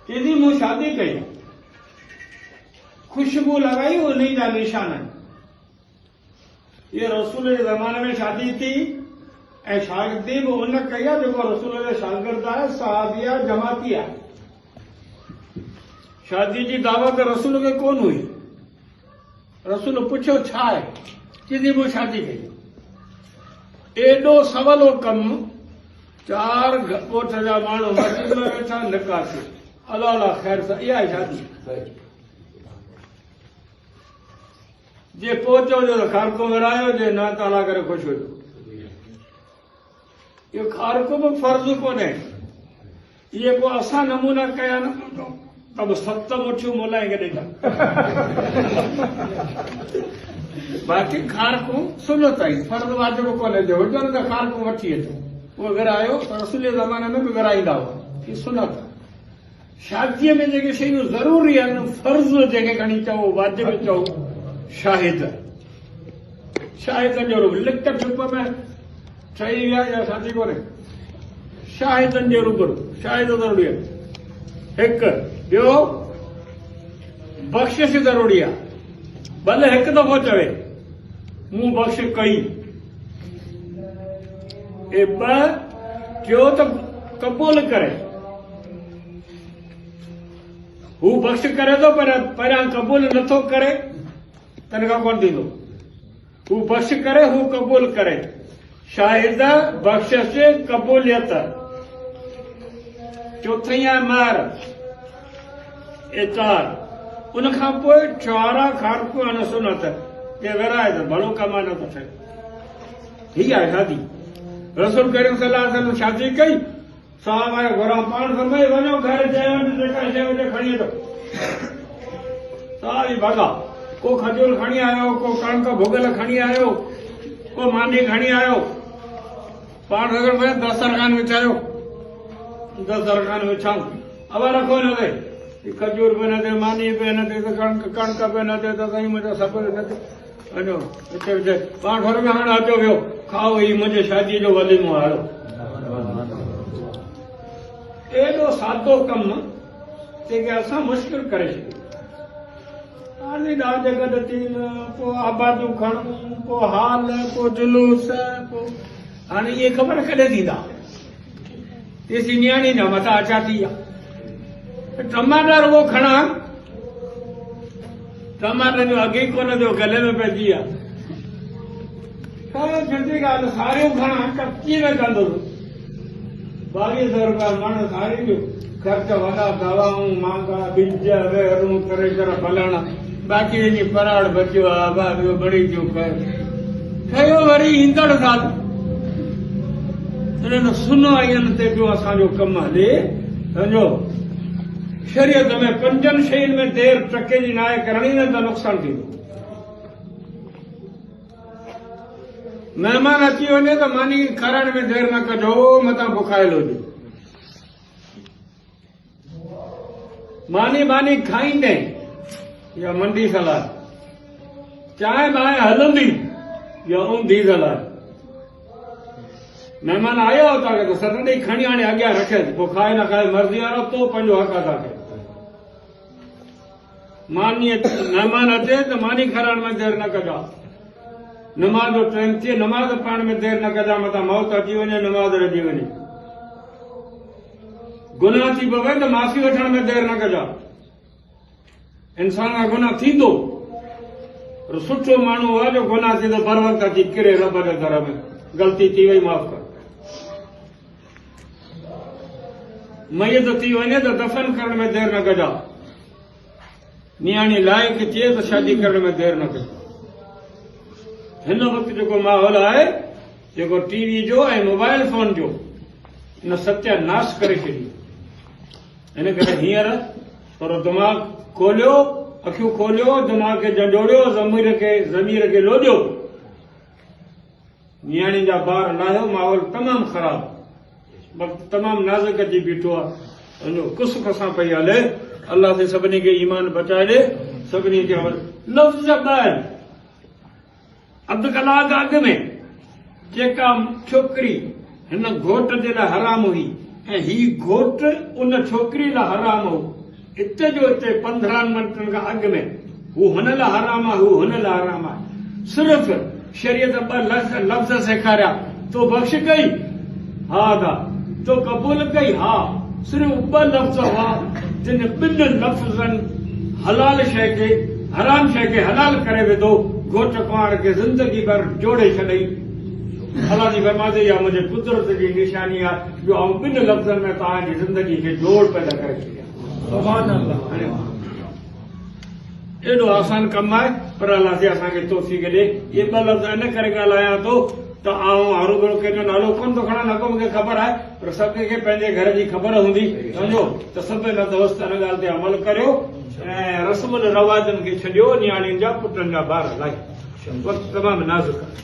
चीज़ी मूं शादी कई, खुशबू लगाई, उन्हीं जा निशान है। ये रसूल के ज़माने में शादी थी ऐं शादी भी उन कई आहे जेको रसूल जो शागिर्द आहे, सहाबिया जमाती आहे। शादी जी दावत रसूल खे कोन हुई। रसूल पुछियो छा आहे, चीज़ी मूं शादी कई। एॾो सवलो कमु, 4 ॻोठ जा माण्हू मस्जिद में वेठा, निकाह थियो, अला अला ख़ैर सां, इहा आहे शादी। जे पहुचो जो त ख़ारको विरायो, जे न ताला करे ख़ुशि हुजो। इहो ख़ारको बि फ़र्ज़ कोन्हे। इहे को असां नमूना कया न त बि 7 मुठियूं मोलाए खे ॾिना। बाक़ी ख़ारको सुनत आई, फ़र्ज़ वाजिब कोन्हे। जो हुजनि त ख़ारको वठी अचो, उहो विरायो। रसूल जे ज़माने में बि विराईंदा हुआ, हीअ सुनत। शादीअ में जेके शयूं ज़रूरी आहिनि, फ़र्ज़ जंहिंखे खणी चओ, वाजिब चओ, शाहिद जो रूप लिख फिप में ठही विया या शादी कोन्हे। शाहिदनि जो रूबरू, शाहिद ज़रूरी आहे। हिकु ॿियो, बख़्शिश ज़रूरी आहे। भले हिकु दफ़ो चवे मूं बख़्श कई, ऐं 2 टियों त क़बूल करे। हू बख़्श करे थो, पर पहिरियां क़बूल नथो करे, तनख़्वाह कोन थींदो। हू बख़्श करे, हू क़बूल करे। शाहिद, बख़्शिश, क़बूलियत। चौथई आहे महर, ए 4। उन खां पोइ 4 ख़ारको न सुनत, ये विराए त भलो कम न थो थिए। हीअ आहे शादी। रसूल करीम सल्लल्लाहु अलैहि वसल्लम शादी कई, साहब आयो घरां, पाण फरमाए वञो घर, चयो जेका शइ हुजे खणी अचो। सारी भागा, को खजूर खणी आयो, को कणक भुगल खणी आयो, को मानी खणी आयो। पाण अगर में दस्तरखान विछायो, दस्तरखान विछाऊं, अब रखो न दे, खजूर पे न दे, मानी पे न दे, कणक पे न दे, तो साईं मुंहिंजो सभु न दे। वञो विच विच पाण घर में हाणे अचो वियो, खाओ, हीउ मुंहिंजे शादीअ जो वलीमो आयो। एॾो सादो कमु जेके असां मुश्किल करे छॾियो। हाणे ॾाढ गॾ थीन, पोइ आबादियूं खणूं, पोइ हाल, पोइ जुलूस, पोइ हाणे इहे ख़बर कॾहिं थींदा। तेसी नियाणी न मथां अचा थी आहे। टमाटर वो खणा, टमाटर जो अघु ई कोन थियो, गले में पइजी आहे। सिधी ॻाल्हि, सारियूं खणा, कची में कंदुसि। 2200 रुपया मण सारियूं जो ख़र्च, वॾा दवाऊं महांगा, बीज वेहरूं करे फलण, बाक़ी वञी पराड़ बचियो आहे, ॿियो बड़ी थियूं कयो वरी ईंदड़ साल। सुनो आहिनि ते पियो असांजो कमु हले। सम्झो शरीयत में 5 शयुनि में देर टके जी नाहे करणी, न त नुक़सानु थींदो। महिमान अची वञे त मानी खाराइण में देर न कजो, मथां बुखायल हुजे। मानी खाईंदे या मंडी सलाद, चांहि बांहि हलंदी या ऊंधी सलाद। महिमान आयो तव्हांखे त सट ॾेई खणी हाणे अॻियां रखे, पोइ खाए न खाए मर्ज़ी वारो, तो पंहिंजो हक़ अदा कयो। महिमान अचे त मानी खाराइण में देर न कजा। नमाज़ जो टाइम थिए, नमाज़ पढ़ण में देर न कजा, मथां मौत अची वञे, नमाज़ रहिजी वञे। गुनाह थी पवे त माफ़ी वठण में देर न कजा। इंसान खां गुनाह थींदो, पर सुठो माण्हू आहे जो गुनाह थींदो बर वक़्त अची किरे रब जे दर में, ग़लती थी वई माफ़ कर। मयत थी वञे त दफ़न करण में देर न कजा। नियाणी लाइक़ थिए त शादी करण में देर न कजा। हिन वक़्तु जेको माहौल आहे, जेको टीवी जो ऐं मोबाइल फोन जो, इन सत्यानाश करे छॾियो। हिन करे हींअर थोरो दिमाग़ खोलियो, अखियूं खोलियो, दिमाग़ खे झंझोड़ियो, ज़मीर खे लोॾियो। नियाणी जा ॿार लाहियो, माहौल तमामु ख़राब, वक़्तु तमामु नाज़ुक अची बीठो आहे। कुस सां पई हले। अल्लाह से सभिनी खे ईमान बचाए ॾे। सभिनी खे लफ़्ज़ ॿाहिरि अधु कलाक अॻु में जेका छोकिरी हिन घोट जे लाइ हराम हुई, ऐं ही घोट उन छोकिरी लाइ हराम हो हिते जो हिते 15 मिंटनि खां अॻु में हू हुन लाइ हराम आहे हू हुन लाइ हराम आहे सिर्फ़ शरीयत 2 लफ़्ज़ सेखारिया तो बख़्श कई हा दा तो क़बूल कई हा सिर्फ़ 2 लफ़्ज़ हुआ जिन 2 लफ़्ज़नि हलाल शइ खे हराम शइ खे हलाल करे विधो घोट कुंवार खे ज़िंदगी भर जोड़े छॾई अल्लाह जी फरमाइश आहे मुंहिंजे कुदरत जी निशानी आहे जो आउं 2 लफ़्ज़नि में तव्हांजी ज़िंदगी खे जोड़ पैदा करे छॾियां सुभान अल्लाह एॾो आसान कमु आहे पर अल्लाह से असांखे तौफ़ीक़ ॾे इहे 2 लफ़्ज़ इन करे ॻाल्हायां थो त आउं हरू भरू कंहिंजो नालो कोन थो खणां न को मूंखे ख़बर आहे पर सभिनी खे पंहिंजे घर जी ख़बर हूंदी सम्झो त सभई न दोस्त हिन ॻाल्हि ते अमल करियो ऐं रस्म रवाजनि खे छॾियो न्याणियुनि जा पुटनि जा ॿार इलाही वक़्तु तमामु नाज़ुक आहे